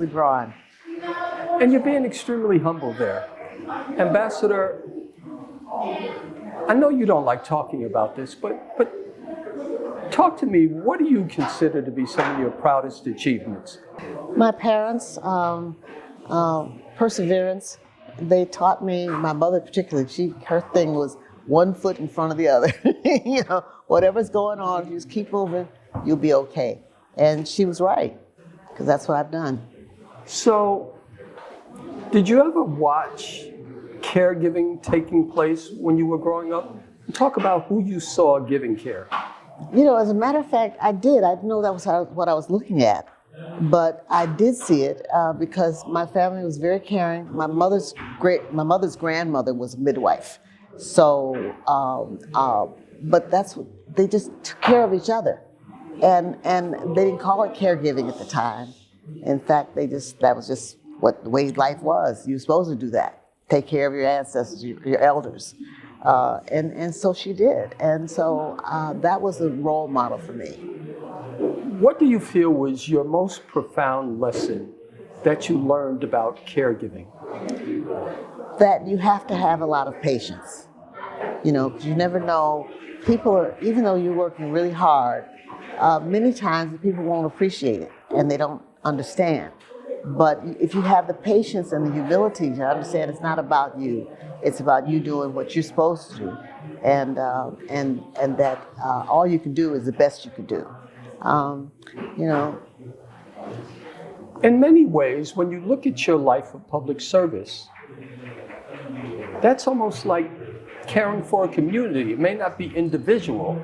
Moseley, Braun. And you're being extremely humble there. Ambassador, I know you don't like talking about this, but talk to me. What do you consider to be some of your proudest achievements? My parents, perseverance. They taught me, my mother particularly, her thing was one foot in front of the other. Whatever's going on, if you just keep moving, you'll be okay. And she was right, because that's what I've done. So, did you ever watch caregiving taking place when you were growing up? Talk about who you saw giving care. As a matter of fact, I did. I didn't know that was what I was looking at. But I did see it because my family was very caring. My mother's grandmother was a midwife. So, but they just took care of each other. And they didn't call it caregiving at the time. In fact, that was just the way life was. You were supposed to do that. Take care of your ancestors, your elders. And so she did. And so that was a role model for me. What do you feel was your most profound lesson that you learned about caregiving? That you have to have a lot of patience. Because you never know, even though you're working really hard, many times the people won't appreciate it and they don't understand. But if you have the patience and the humility to understand it's not about you, it's about you doing what you're supposed to do, and that all you can do is the best you can do. In many ways, when you look at your life of public service, that's almost like caring for a community. It may not be individual,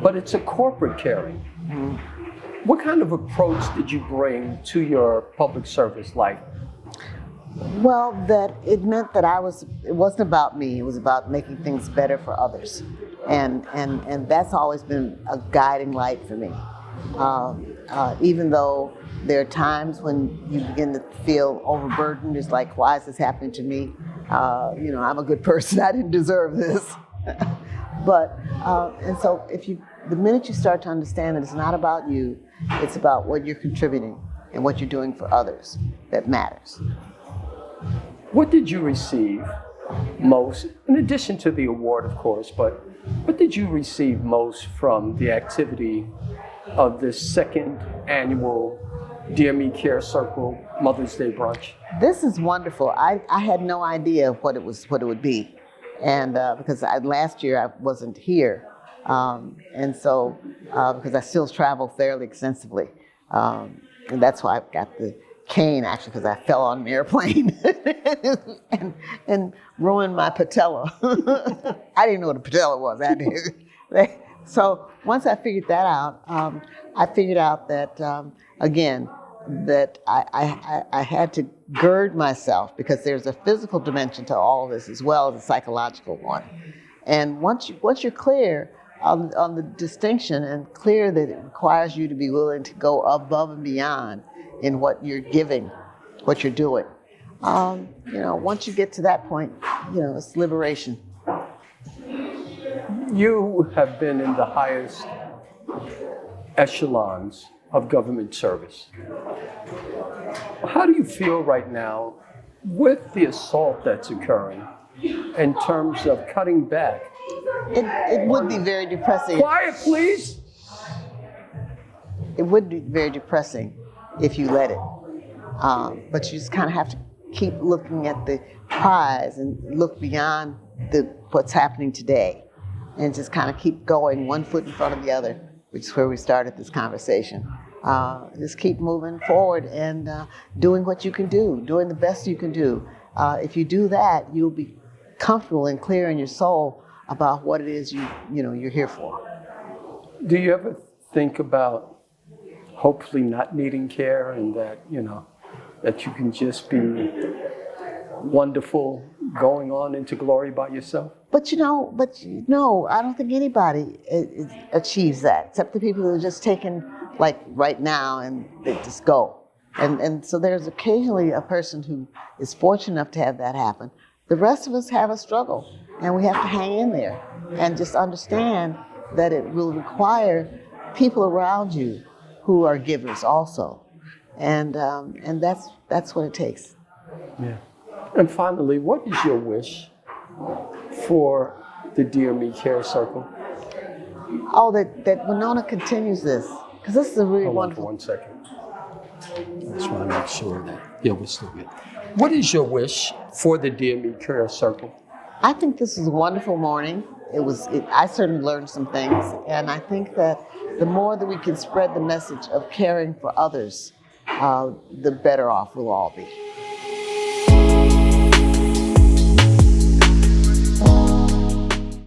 but it's a corporate caring. Mm-hmm. What kind of approach did you bring to your public service life? Well, that it meant that it wasn't about me, it was about making things better for others. And that's always been a guiding light for me. Even though there are times when you begin to feel overburdened, it's like, why is this happening to me? I'm a good person, I didn't deserve this. But, and so the minute you start to understand that it's not about you, it's about what you're contributing and what you're doing for others that matters. What did you receive most, in addition to the award, of course, but what did you receive most from the activity of this second annual DME Care Circle Mother's Day brunch? This is wonderful. I had no idea what it would be, and because last year I wasn't here, and so because I still travel fairly extensively, and that's why I got the cane actually, because I fell on an airplane and ruined my patella. I didn't know what a patella was. I did. So once I figured that out, I figured out that again, that I had to gird myself, because there's a physical dimension to all of this as well as a psychological one. And once you're clear on the distinction and clear that it requires you to be willing to go above and beyond in what you're giving, what you're doing, once you get to that point, it's liberation. You have been in the highest echelons of government service. How do you feel right now with the assault that's occurring in terms of cutting back? It would be very depressing. Quiet, please. It would be very depressing if you let it. But you just kind of have to keep looking at the prize and look beyond what's happening today, and just kind of keep going one foot in front of the other, which is where we started this conversation. Just keep moving forward and doing what you can do, doing the best you can do. If you do that, you'll be comfortable and clear in your soul about what it is you're here for. Do you ever think about hopefully not needing care, and that that you can just be wonderful going on into glory by yourself? But I don't think anybody achieves that, except the people who are just taken like right now and they just go. And so there's occasionally a person who is fortunate enough to have that happen. The rest of us have a struggle, and we have to hang in there and just understand that it will require people around you who are givers also. and that's what it takes. Yeah. And finally, what is your wish for the Dear Me Care Circle? Oh, that Winona continues this, because this is a really Hold on for wonderful. 1 second. I just want to make sure that, yeah, we're still good. What is your wish for the Dear Me Care Circle? I think this is a wonderful morning. I certainly learned some things, and I think that the more that we can spread the message of caring for others, the better off we'll all be.